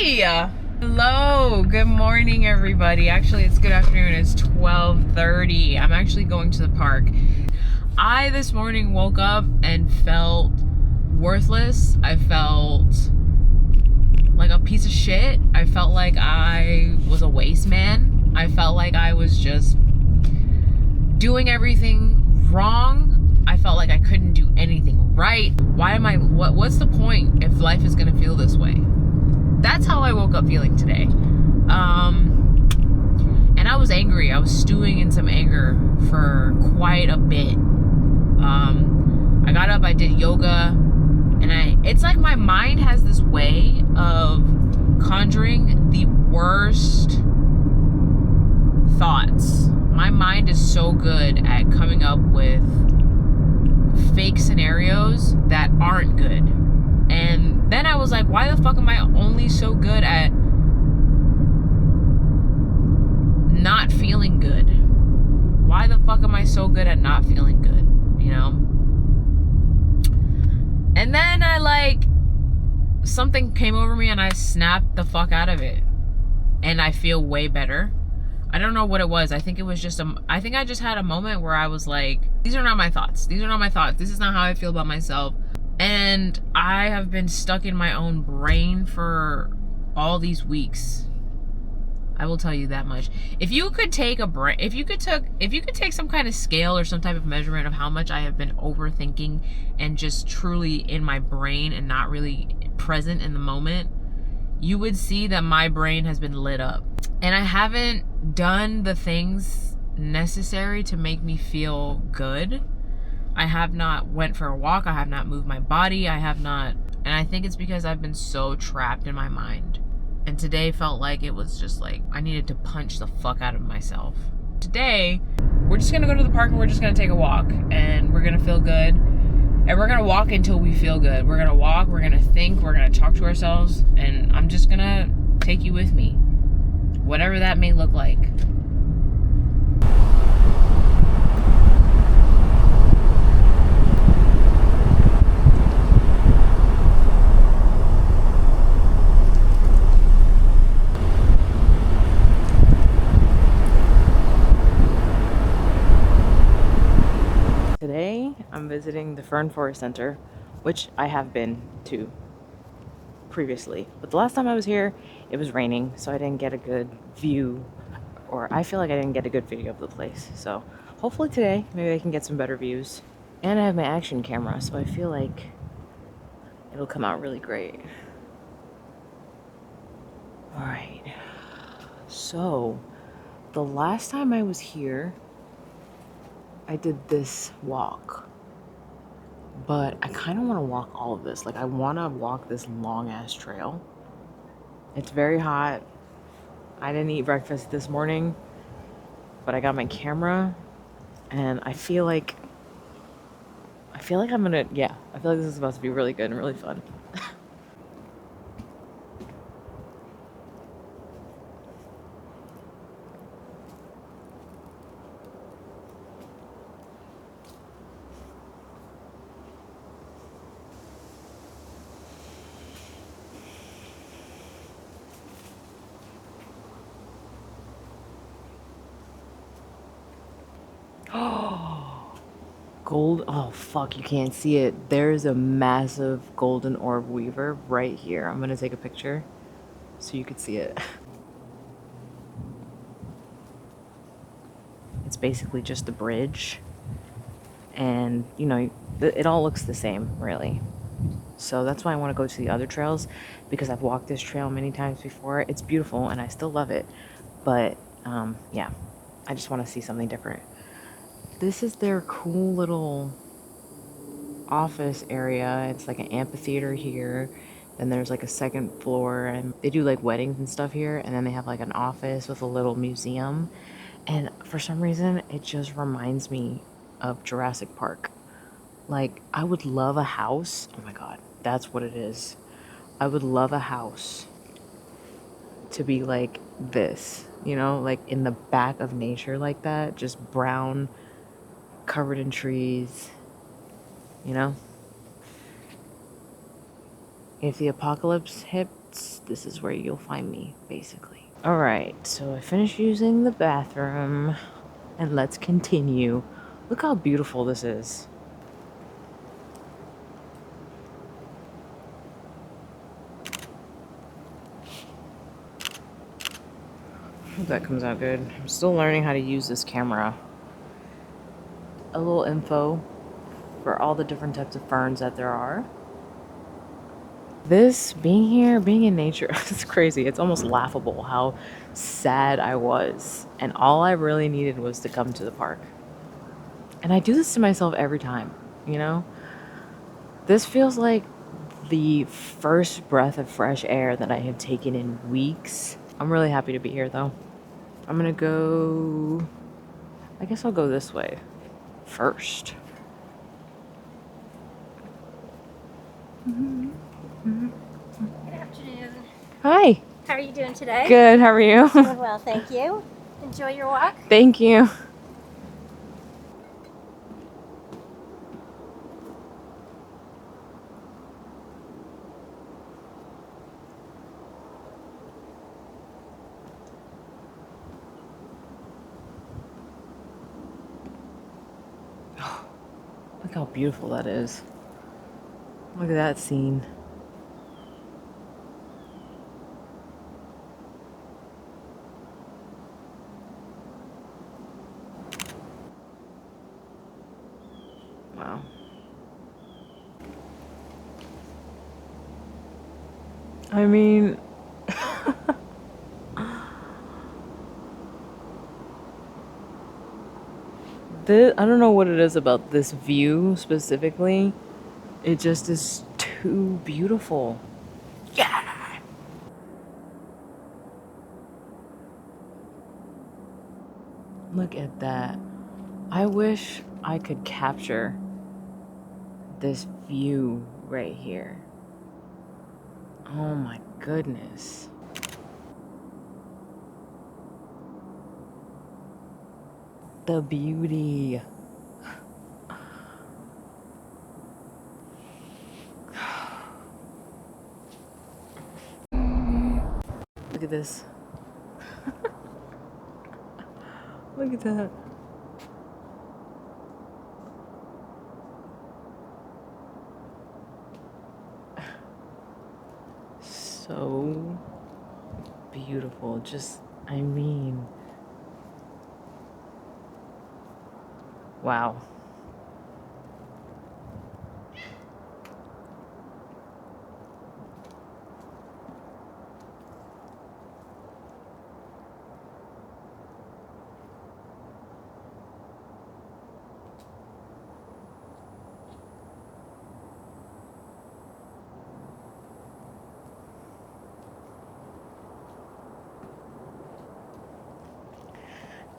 Hi! Hello, good morning everybody. Actually, it's good afternoon. It's 12:30. I'm actually going to the park. I this morning woke up and felt worthless. I felt like a piece of shit. I felt like I was a waste man. I felt like I was just doing everything wrong. I felt like I couldn't do anything right. What's the point if life is gonna feel this way? That's how I woke up feeling today. And I was angry. I was stewing in some anger for quite a bit. I got up, I did yoga, and it's like my mind has this way of conjuring the worst thoughts. My mind is so good at coming up with fake scenarios that aren't good. And then I was like, why the fuck am I only so good at not feeling good? Why the fuck am I so good at not feeling good? You know? And then something came over me and I snapped the fuck out of it. And I feel way better. I don't know what it was. I think it was just I think I just had a moment where I was like, these are not my thoughts. These are not my thoughts. This is not how I feel about myself. And I have been stuck in my own brain for all these weeks. I will tell you that much. If you could take some kind of scale or some type of measurement of how much I have been overthinking and just truly in my brain and not really present in the moment, you would see that my brain has been lit up. And I haven't done the things necessary to make me feel good. I have not went for a walk. I have not moved my body. And I think it's because I've been so trapped in my mind. And today felt like it was just like I needed to punch the fuck out of myself. Today, we're just gonna go to the park and we're just gonna take a walk and we're gonna feel good. And we're gonna walk until we feel good. We're gonna walk, we're gonna think, we're gonna talk to ourselves, and I'm just gonna take you with me. Whatever that may look like. Today, I'm visiting the Fern Forest Center, which I have been to previously. But the last time I was here, it was raining, so I didn't get a good view, or I feel like I didn't get a good video of the place. So hopefully today, maybe I can get some better views. And I have my action camera, so I feel like it'll come out really great. All right. So the last time I was here, I did this walk, but I kind of want to walk all of this. Like, I want to walk this long ass trail. It's very hot. I didn't eat breakfast this morning, but I got my camera and I feel like I'm gonna, yeah, I feel like this is about to be really good and really fun. Gold, oh fuck, you can't see it. There's a massive golden orb weaver right here. I'm gonna take a picture so you could see it. It's basically just a bridge, and you know, it all looks the same, really. So that's why I want to go to the other trails, because I've walked this trail many times before. It's beautiful and I still love it, but yeah, I just want to see something different. This is their cool little office area. It's like an amphitheater here. Then there's like a second floor, and they do like weddings and stuff here. And then they have like an office with a little museum. And for some reason, it just reminds me of Jurassic Park. Like, I would love a house. Oh my God, that's what it is. I would love a house to be like this, you know, like in the back of nature like that, just brown, covered in trees, you know? If the apocalypse hits, this is where you'll find me, basically. All right, so I finished using the bathroom, and let's continue. Look how beautiful this is. Hope that comes out good. I'm still learning how to use this camera. A little info for all the different types of ferns that there are. This, being here, being in nature, it's crazy. It's almost laughable how sad I was. And all I really needed was to come to the park. And I do this to myself every time, you know? This feels like the first breath of fresh air that I have taken in weeks. I'm really happy to be here though. I'm gonna go, I guess I'll go this way first. Good afternoon. Hi. How are you doing today? Good, how are you? Doing well, thank you. Enjoy your walk. Thank you. Look how beautiful that is. Look at that scene. Wow. I mean, I don't know what it is about this view specifically. It just is too beautiful. Yeah. Look at that. I wish I could capture this view right here. Oh my goodness. The beauty. Look at this. Look at that. So beautiful. Just, I mean, wow.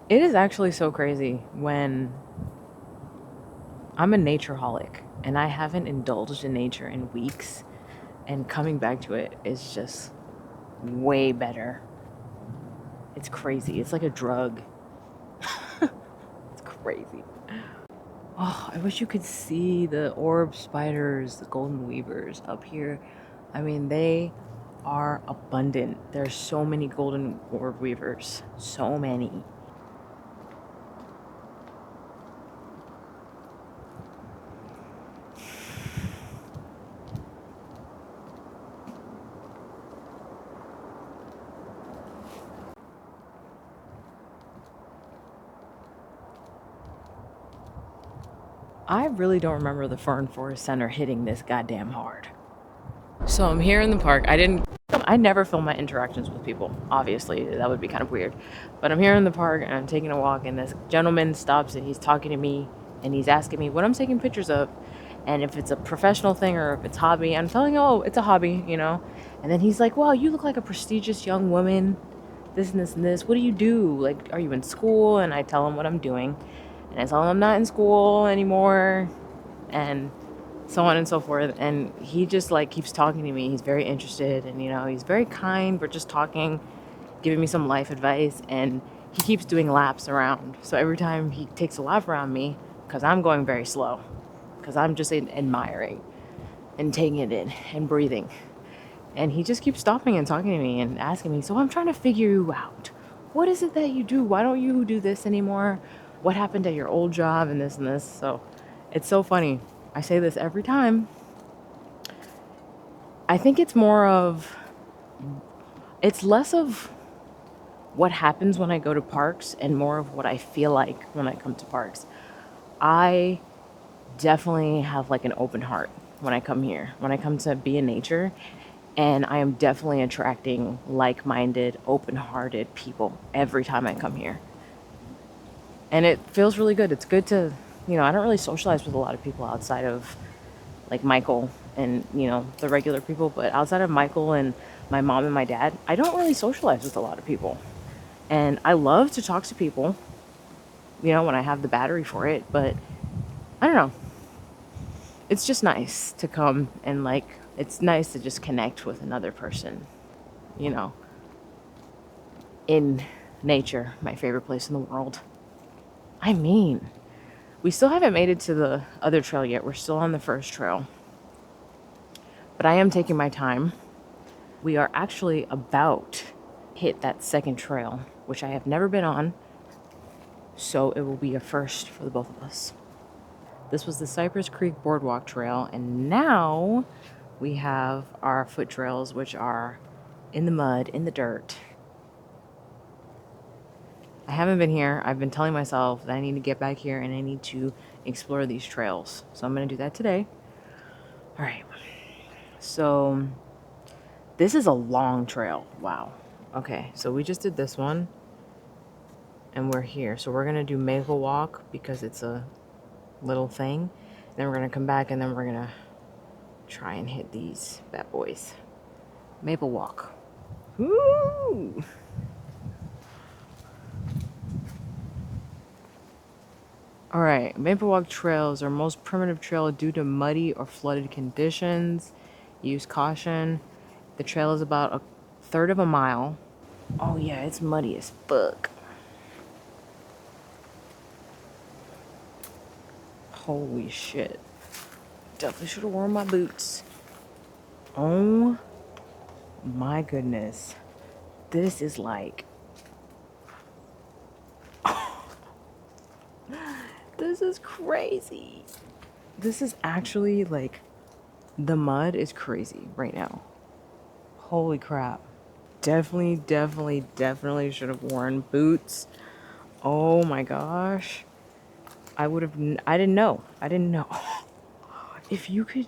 It is actually so crazy when I'm a natureholic and I haven't indulged in nature in weeks, and coming back to it is just way better. It's crazy. It's like a drug. It's crazy. Oh, I wish you could see the orb spiders, the golden weavers up here. I mean, they are abundant. There's so many golden orb weavers. So many. I really don't remember the Fern Forest Center hitting this goddamn hard. So I'm here in the park. I never film my interactions with people. Obviously, that would be kind of weird. But I'm here in the park and I'm taking a walk, and this gentleman stops and he's talking to me and he's asking me what I'm taking pictures of, and if it's a professional thing or if it's hobby. I'm telling him, oh, it's a hobby, you know. And then he's like, wow, you look like a prestigious young woman. This and this and this. What do you do? Like, are you in school? And I tell him what I'm doing. And I tell him I'm not in school anymore. And so on and so forth. And he just like keeps talking to me. He's very interested, and you know, he's very kind. We're just talking, giving me some life advice, and he keeps doing laps around. So every time he takes a lap around me, because I'm going very slow, because I'm just admiring and taking it in and breathing. And he just keeps stopping and talking to me and asking me, so I'm trying to figure you out. What is it that you do? Why don't you do this anymore? What happened at your old job and this and this? So it's so funny. I say this every time. I think it's less of what happens when I go to parks and more of what I feel like when I come to parks. I definitely have like an open heart when I come here, when I come to be in nature, and I am definitely attracting like-minded, open-hearted people every time I come here. And it feels really good. It's good to, I don't really socialize with a lot of people outside of like Michael and, the regular people, but outside of Michael and my mom and my dad, I don't really socialize with a lot of people. And I love to talk to people, when I have the battery for it, but I don't know. It's just nice to come and it's nice to just connect with another person, in nature, my favorite place in the world. I mean, we still haven't made it to the other trail yet. We're still on the first trail, but I am taking my time. We are actually about to hit that second trail, which I have never been on, so it will be a first for the both of us. This was the Cypress Creek Boardwalk Trail, and now we have our foot trails, which are in the mud, in the dirt. I haven't been here. I've been telling myself that I need to get back here and I need to explore these trails. So I'm going to do that today. All right. So this is a long trail. Wow. Okay. So we just did this one and we're here. So we're going to do Maple Walk because it's a little thing. Then we're going to come back and then we're going to try and hit these bad boys. Maple Walk. Woo! All right, Maple Walk trails are most primitive trail due to muddy or flooded conditions. Use caution. The trail is about a third of a mile. Oh yeah, it's muddy as fuck. Holy shit. Definitely should have worn my boots. Oh my goodness. This is like... This is crazy. This is actually like... The mud is crazy right now. Holy crap. Definitely should have worn boots. Oh my gosh. I didn't know. If you could,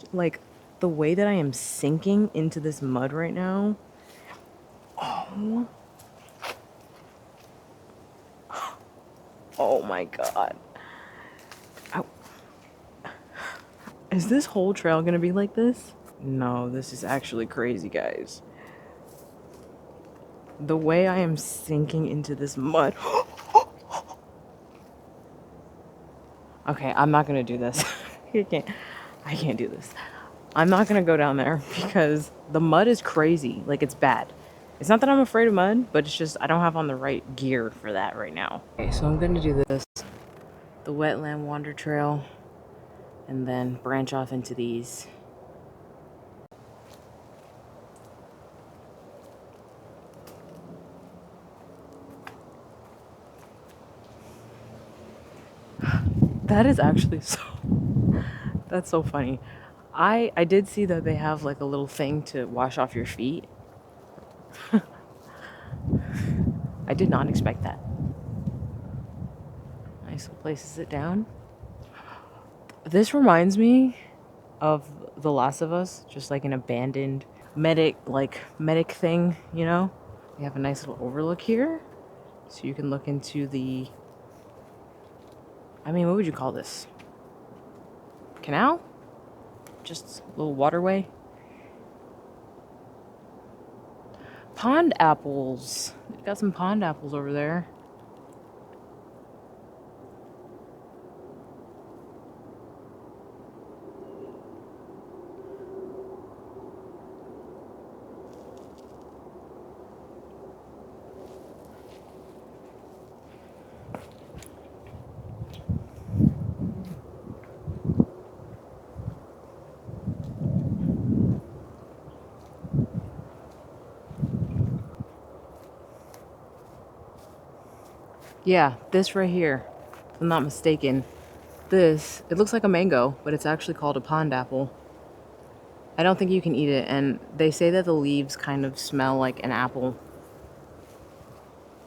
the way that I am sinking into this mud right now. Oh. Oh my God. Is this whole trail gonna be like this? No, this is actually crazy, guys. The way I am sinking into this mud. Okay, I'm not gonna do this. I can't do this. I'm not gonna go down there because the mud is crazy. Like, it's bad. It's not that I'm afraid of mud, but it's just I don't have on the right gear for that right now. Okay, so I'm gonna do this. The Wetland Wander Trail. And then branch off into these. That is actually so... That's so funny. I did see that they have like a little thing to wash off your feet. I did not expect that. Nice little place to sit down. This reminds me of The Last of Us, just like an abandoned medic thing, We have a nice little overlook here. So you can look into the... I mean, what would you call this? Canal? Just a little waterway. Pond apples. We've got some pond apples over there. Yeah, this right here, if I'm not mistaken. This, it looks like a mango, but it's actually called a pond apple. I don't think you can eat it, and they say that the leaves kind of smell like an apple.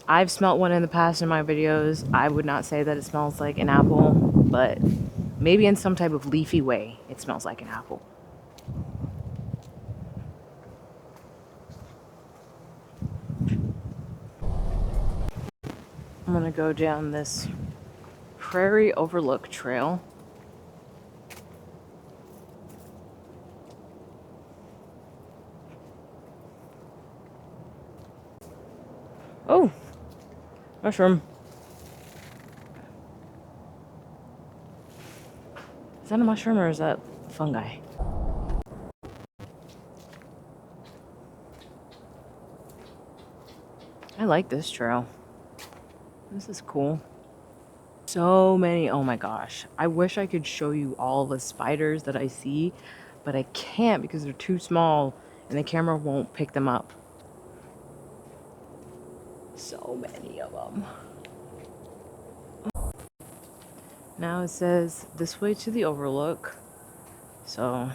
I've smelt one in the past in my videos. I would not say that it smells like an apple, but maybe in some type of leafy way, it smells like an apple. I'm gonna go down this Prairie Overlook Trail. Oh, mushroom. Is that a mushroom or is that fungi? I like this trail. This is cool. So many, oh my gosh. I wish I could show you all the spiders that I see, but I can't because they're too small and the camera won't pick them up. So many of them. Now it says this way to the overlook. So,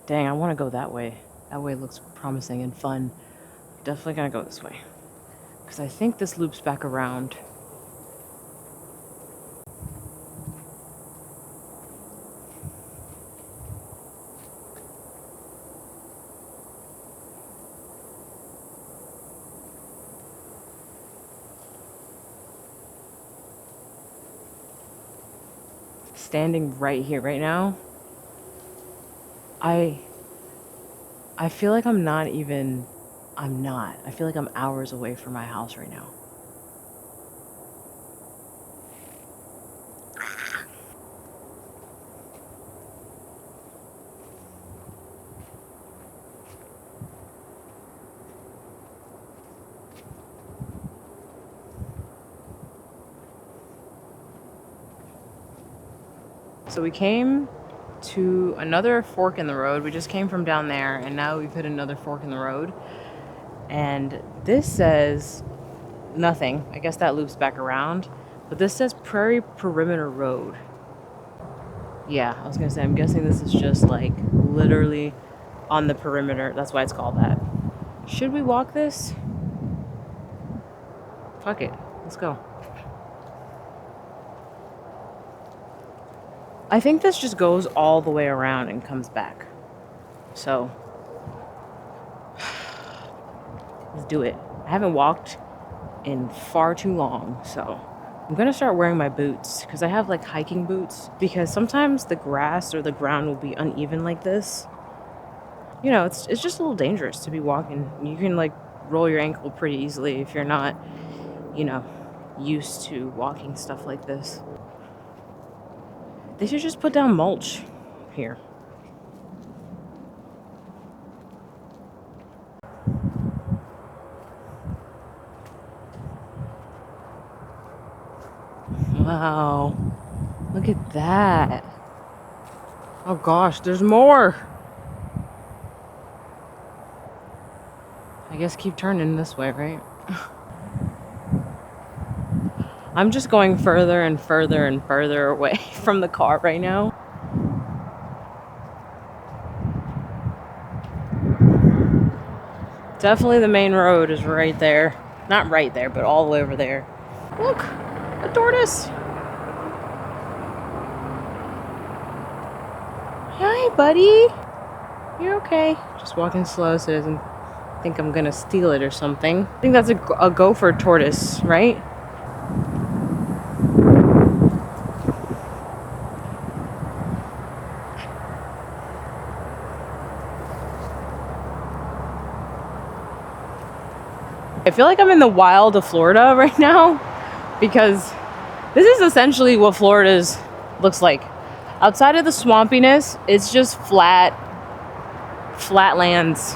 dang, I want to go that way. That way looks promising and fun. Definitely gonna go this way. Because I think this loops back around. Standing right here, right now, I feel like I'm not. I feel like I'm hours away from my house right now. So we came to another fork in the road. We just came from down there and now we've hit another fork in the road. And this says nothing. I guess that loops back around. But this says Prairie Perimeter Road. Yeah, I was gonna say, I'm guessing this is just like literally on the perimeter. That's why it's called that. Should we walk this? Fuck it. Let's go. I think this just goes all the way around and comes back. So, let's do it. I haven't walked in far too long, so I'm gonna start wearing my boots because I have like hiking boots, because sometimes the grass or the ground will be uneven like this. You know, it's just a little dangerous to be walking. You can like roll your ankle pretty easily if you're not, you know, used to walking stuff like this. They should just put down mulch here. Wow, look at that. Oh gosh, there's more. I guess keep turning this way, right? I'm just going further and further and further away from the car right now. Definitely the main road is right there. Not right there, but all the way over there. Look, a tortoise. Hi, buddy. You're okay. Just walking slow so it doesn't think I'm gonna steal it or something. I think that's a gopher tortoise, right? I feel like I'm in the wild of Florida right now, because this is essentially what Florida's looks like. Outside of the swampiness, it's just flat lands.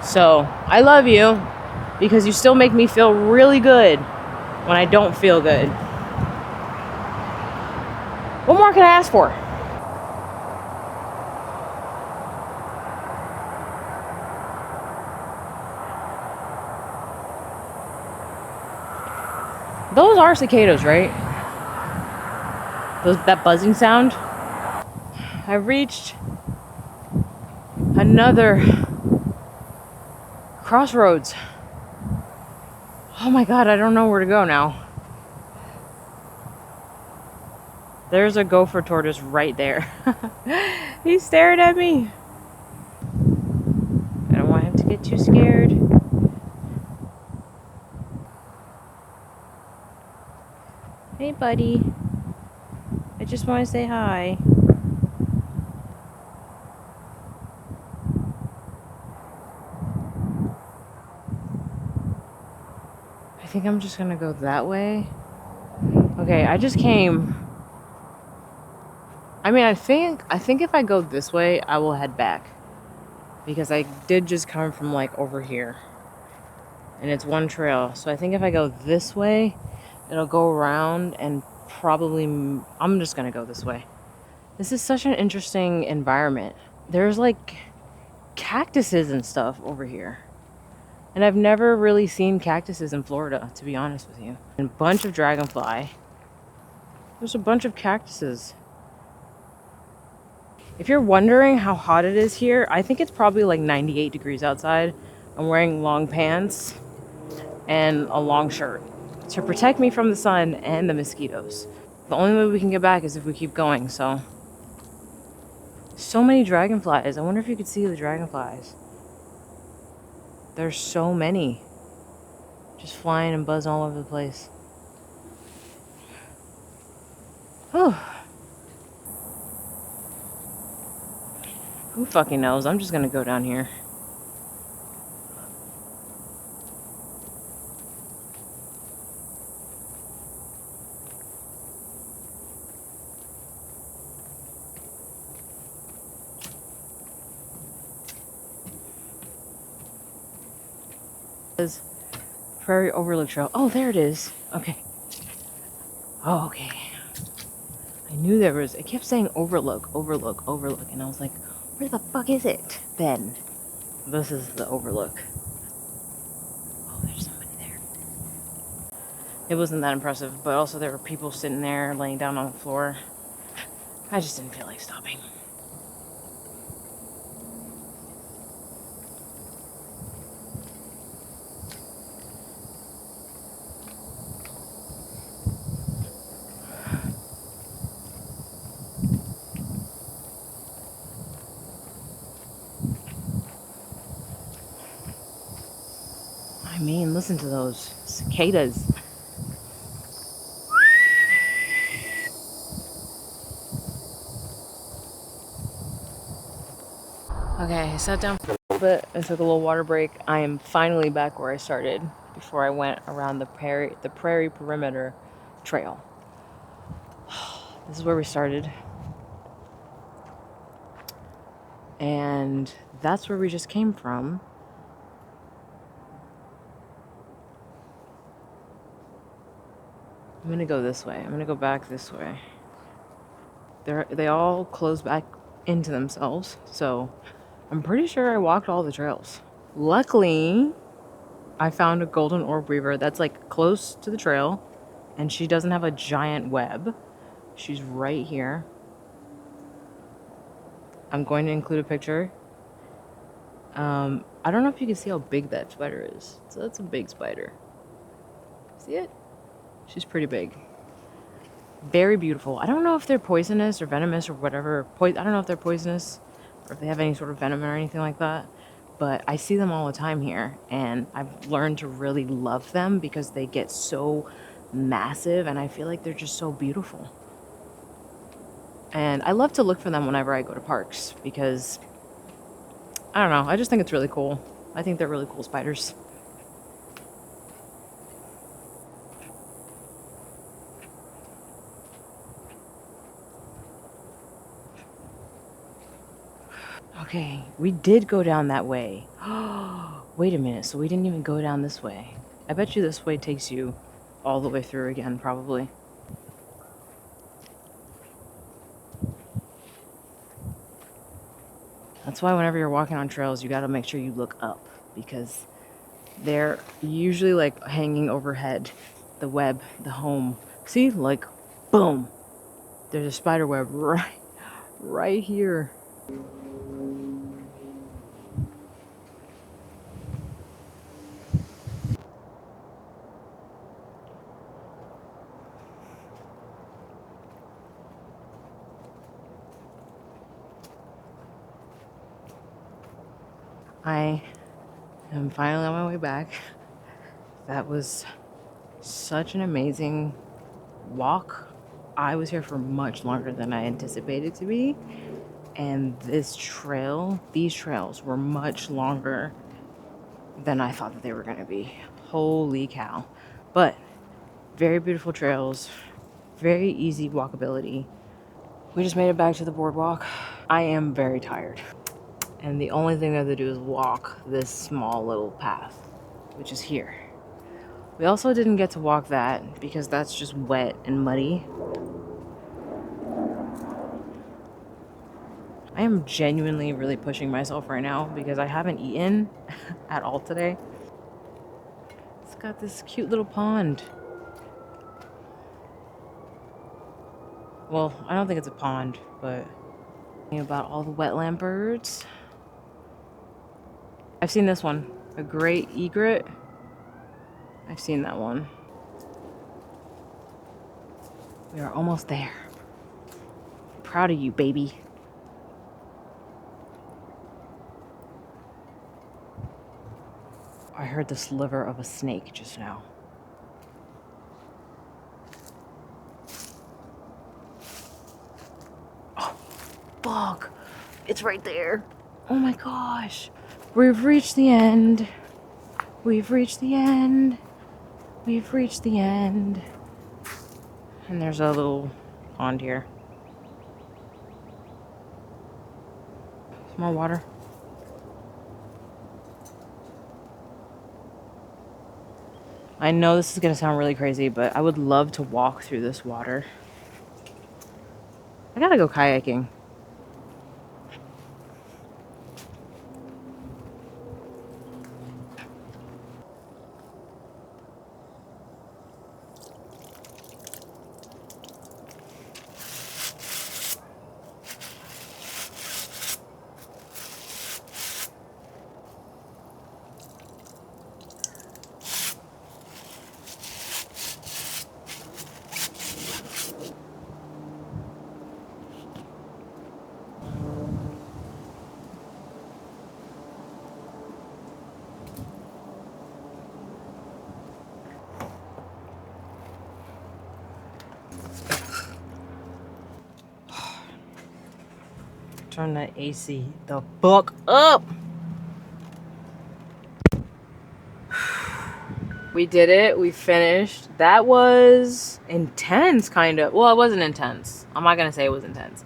So I love you because you still make me feel really good when I don't feel good. What more can I ask for? Those are cicadas, right? That buzzing sound. I reached another crossroads. Oh my god, I don't know where to go now. There's a gopher tortoise right there. He's staring at me. I don't want him to get too scared. Hey, buddy. I just want to say hi. I think I'm just gonna go that way. Okay, I just came. I mean, I think if I go this way, I will head back. Because I did just come from like over here. And it's one trail. So I think if I go this way, it'll go around and probably I'm just gonna go this way. This is such an interesting environment. There's like cactuses and stuff over here. And I've never really seen cactuses in Florida, to be honest with you. And a bunch of dragonfly. There's a bunch of cactuses. If you're wondering how hot it is here, I think it's probably like 98 degrees outside. I'm wearing long pants and a long shirt to protect me from the sun and the mosquitoes. The only way we can get back is if we keep going, so many dragonflies. I wonder if you could see the dragonflies. There's so many. Just flying and buzzing all over the place. Whew. Who fucking knows? I'm just gonna go down here. Prairie Overlook Trail. Oh, there it is. Okay. Oh, okay. I knew there was. It kept saying overlook, overlook, overlook. And I was like, where the fuck is it then? This is the overlook. Oh, there's somebody there. It wasn't that impressive, but also there were people sitting there laying down on the floor. I just didn't feel like stopping. I mean, listen to those cicadas. Okay, I sat down for a little bit and took a little water break. I am finally back where I started before I went around the prairie perimeter trail. This is where we started. And that's where we just came from. I'm gonna go this way. I'm gonna go back this way. They all close back into themselves, so I'm pretty sure I walked all the trails. Luckily, I found a golden orb weaver that's like close to the trail, and she doesn't have a giant web. She's right here. I'm going to include a picture. I don't know if you can see how big that spider is. So that's a big spider. See it? She's pretty big. Very beautiful. I don't know if they're poisonous or venomous or whatever. I don't know if they're poisonous or if they have any sort of venom or anything like that. But I see them all the time here, and I've learned to really love them because they get so massive, and I feel like they're just so beautiful. And I love to look for them whenever I go to parks because, I don't know, I just think it's really cool. I think they're really cool spiders. Okay, we did go down that way. Wait a minute, so we didn't even go down this way. I bet you this way takes you all the way through again, probably. That's why whenever you're walking on trails, you gotta make sure you look up because they're usually like hanging overhead the web, the home. See, like, boom. There's a spider web right here. I am finally on my way back. That was such an amazing walk. I was here for much longer than I anticipated to be. And these trails were much longer than I thought that they were going to be. Holy cow. But very beautiful trails, very easy walkability. We just made it back to the boardwalk. I am very tired. And the only thing I have to do is walk this small little path, which is here. We also didn't get to walk that because that's just wet and muddy. I am genuinely really pushing myself right now because I haven't eaten at all today. It's got this cute little pond. Well, I don't think it's a pond, but about all the wetland birds. I've seen this one, a great egret. I've seen that one. We are almost there. I'm proud of you, baby. I heard the sliver of a snake just now. Oh, fuck. It's right there. Oh my gosh. We've reached the end. We've reached the end. We've reached the end. And there's a little pond here. Some more water. I know this is gonna sound really crazy, but I would love to walk through this water. I gotta go kayaking. Turn that AC the fuck up. We did it. We finished. That was intense, kind of. Well, it wasn't intense. I'm not gonna say it was intense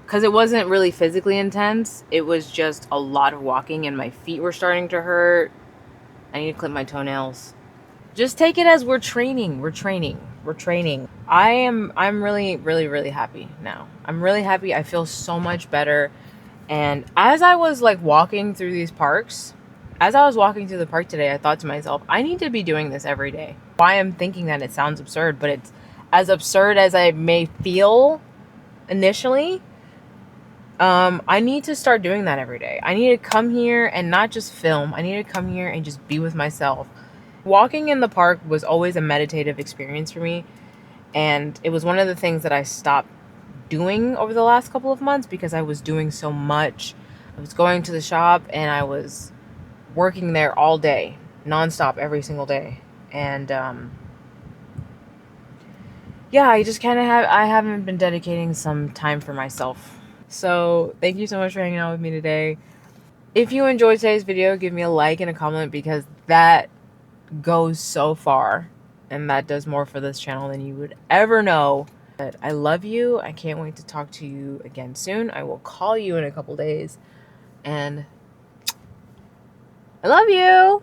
because it wasn't really physically intense. It was just a lot of walking and my feet were starting to hurt. I need to clip my toenails. Just take it as we're training. We're training. I'm really happy now. I'm really happy. I feel so much better. And as I was like walking through these parks, as I was walking through the park today, I thought to myself, I need to be doing this every day. Why I'm thinking that, it sounds absurd, but it's as absurd as I may feel initially. I need to start doing that every day. I need to come here and not just film. I need to come here and just be with myself. Walking in the park was always a meditative experience for me. And it was one of the things that I stopped doing over the last couple of months because I was doing so much. I was going to the shop and I was working there all day, nonstop, every single day. And yeah, I just kind of I haven't been dedicating some time for myself. So thank you so much for hanging out with me today. If you enjoyed today's video, give me a like and a comment because that goes so far and that does more for this channel than you would ever know. But I love you. I can't wait to talk to you again soon. I will call you in a couple days and I love you.